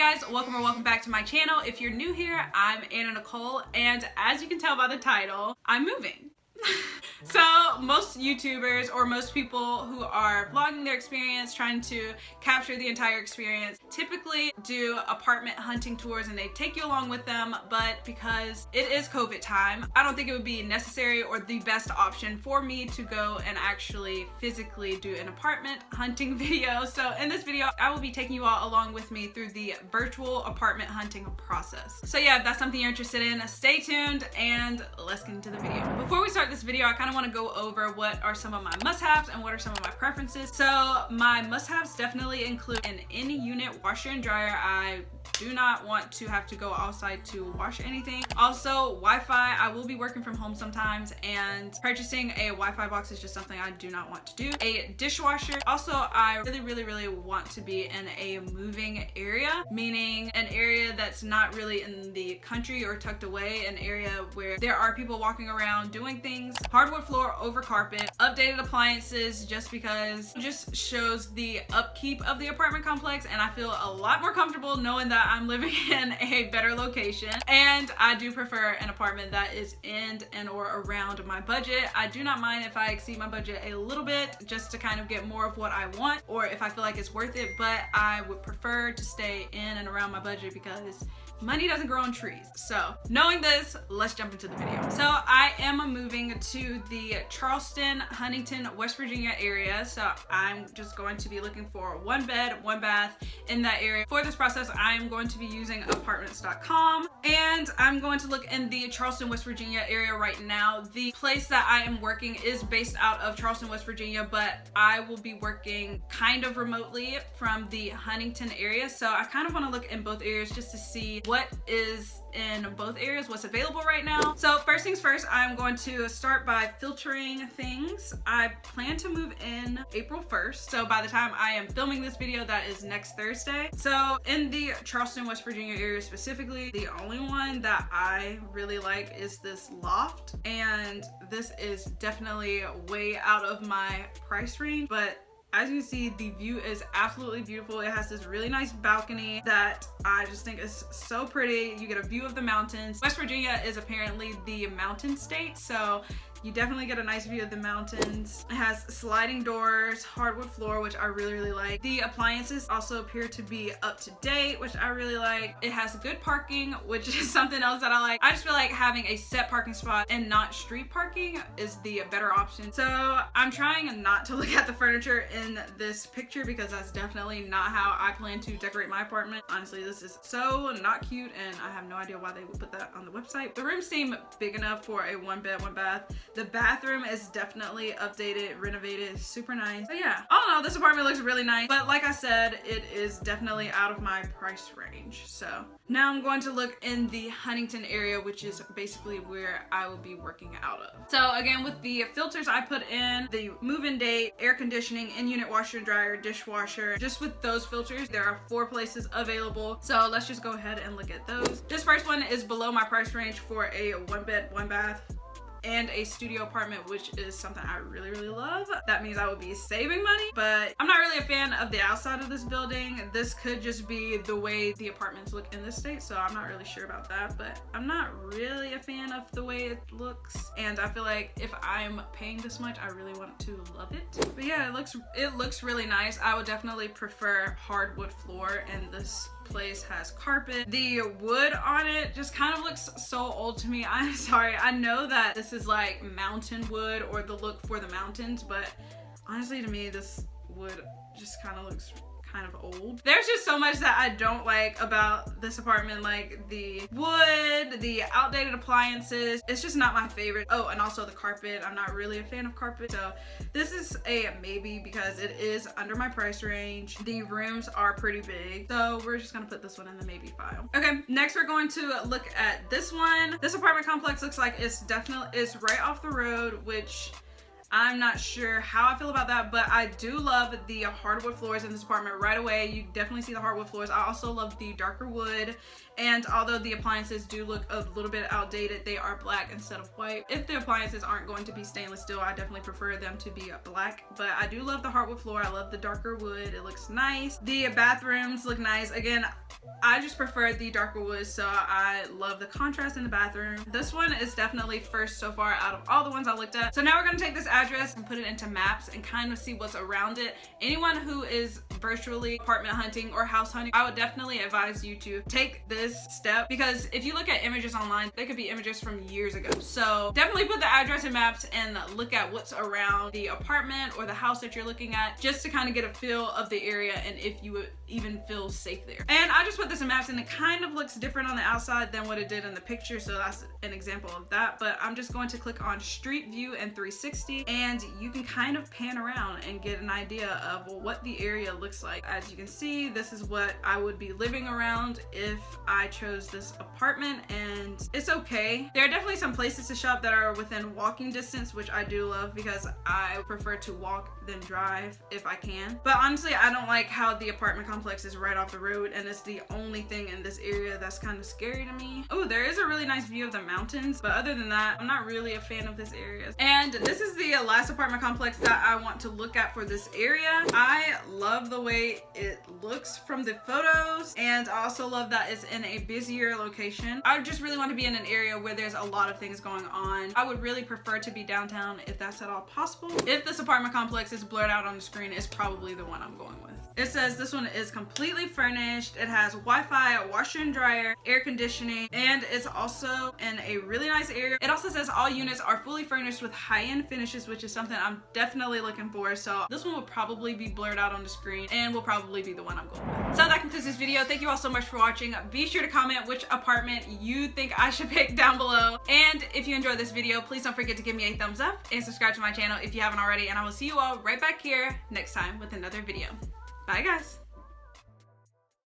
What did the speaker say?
guys, welcome back to my channel. If you're new here, I'm Anna Nicole, and as you can tell by the title, I'm moving. So most YouTubers or most people who are vlogging their experience, trying to capture the entire experience, typically do apartment hunting tours and they take you along with them, but because it is COVID time, I don't think it would be necessary or the best option for me to go and actually physically do an apartment hunting video. So in this video, I will be taking you all along with me through the virtual apartment hunting process. So yeah, if that's something you're interested in, stay tuned and let's get into the video. Before we start this video, I kind of want to go over what are some of my must-haves and what are some of my preferences. So my must-haves definitely include an in-unit washer and dryer. I do not want to have to go outside to wash anything. Also, Wi-Fi. I will be working from home sometimes, and purchasing a Wi-Fi box is just something I do not want to do. A dishwasher. Also, I really want to be in a moving area, meaning an area that's not really in the country or tucked away, an area where there are people walking around doing things. Hardwood floor over carpet. Updated appliances, just because it just shows the upkeep of the apartment complex, and I feel a lot more comfortable knowing that I'm living in a better location. And I do prefer an apartment that is in and or around my budget. I do not mind if I exceed my budget a little bit just to kind of get more of what I want, or if I feel like it's worth it, but I would prefer to stay in and around my budget because money doesn't grow on trees. So knowing this, let's jump into the video. So I am moving to the Charleston, Huntington, West Virginia area. So I'm just going to be looking for one bed, one bath in that area. For this process, I am going to be using apartments.com, and I'm going to look in the Charleston, West Virginia area right now. The place that I am working is based out of Charleston, West Virginia, but I will be working kind of remotely from the Huntington area. So I kind of want to look in both areas just to see what is in both areas, what's available right now. So first things first, I'm going to start by filtering things. I plan to move in April 1st. So by the time I am filming this video, that is next Thursday. So in the Charleston, West Virginia area specifically, the only one that I really like is this loft. And this is definitely way out of my price range, but as you can see, the view is absolutely beautiful. It has this really nice balcony that I just think is so pretty. You get a view of the mountains. West Virginia is apparently the mountain state, so you definitely get a nice view of the mountains. It has sliding doors, hardwood floor, which I really like. The appliances also appear to be up to date, which I really like. It has good parking, which is something else that I like. I just feel like having a set parking spot and not street parking is the better option. So I'm trying not to look at the furniture in this picture because that's definitely not how I plan to decorate my apartment. Honestly, this is so not cute, and I have no idea why they would put that on the website. The rooms seem big enough for a one bed, one bath. The bathroom is definitely updated, renovated, super nice. But yeah, all in all, this apartment looks really nice. But like I said, it is definitely out of my price range. So now I'm going to look in the Huntington area, which is basically where I will be working out of. So again, with the filters I put in, the move-in date, air conditioning, in-unit washer and dryer, dishwasher, just with those filters, there are 4 places available. So let's just go ahead and look at those. This first one is below my price range for a one bed, one bath and a studio apartment, which is something I really love. That means I will be saving money, but I'm not really a fan of the outside of this building. This could just be the way the apartments look in this state, so I'm not really sure about that, but I'm not really a fan of the way it looks, and I feel like if I'm paying this much, I really want to love it. But yeah, it looks really nice. I would definitely prefer hardwood floor, and this place has carpet. The wood on it just kind of looks so old to me. I'm sorry. I know that this is like mountain wood or the look for the mountains, but honestly to me this wood just kind of looks kind of old. There's just so much that I don't like about this apartment, like the wood, the outdated appliances. It's just not my favorite. Oh, and also the carpet. I'm not really a fan of carpet. So this is a maybe because it is under my price range. The rooms are pretty big. So we're just gonna put this one in the maybe file. Okay, next we're going to look at this one. This apartment complex looks like it's right off the road, which I'm not sure how I feel about that, but I do love the hardwood floors in this apartment right away. You definitely see the hardwood floors. I also love the darker wood, and although the appliances do look a little bit outdated, they are black instead of white. If the appliances aren't going to be stainless steel, I definitely prefer them to be black, but I do love the hardwood floor. I love the darker wood. It looks nice. The bathrooms look nice. Again, I just prefer the darker wood, so I love the contrast in the bathroom. This one is definitely first so far out of all the ones I looked at. So now we're gonna take this address and put it into maps and kind of see what's around it. Anyone who is virtually apartment hunting or house hunting, I would definitely advise you to take this step, because if you look at images online, they could be images from years ago. So definitely put the address in maps and look at what's around the apartment or the house that you're looking at, just to kind of get a feel of the area and if you would even feel safe there. And I just put this in maps and it kind of looks different on the outside than what it did in the picture, so that's an example of that. But I'm just going to click on Street View and 360, and you can kind of pan around and get an idea of what the area looks like. As you can see, this is what I would be living around if I chose this apartment, and it's okay. There are definitely some places to shop that are within walking distance, which I do love because I prefer to walk than drive if I can. But honestly, I don't like how the apartment complex is right off the road and it's the only thing in this area that's kind of scary to me. Oh, there is a really nice view of the mountains, but other than that, I'm not really a fan of this area. And this is the last apartment complex that I want to look at for this area. I love the way it looks from the photos, and I also love that it's in a busier location. I just really want to be in an area where there's a lot of things going on. I would really prefer to be downtown if that's at all possible. If this apartment complex is blurred out on the screen, it's probably the one I'm going with. It says this one is completely furnished. It has Wi-Fi, washer and dryer, air conditioning, and it's also in a really nice area. It also says all units are fully furnished with high-end finishes, which is something I'm definitely looking for. So this one will probably be blurred out on the screen and will probably be the one I'm going with. So that concludes this video. Thank you all so much for watching. Be sure to comment which apartment you think I should pick down below. And if you enjoyed this video, please don't forget to give me a thumbs up and subscribe to my channel if you haven't already. And I will see you all right back here next time with another video. Bye guys.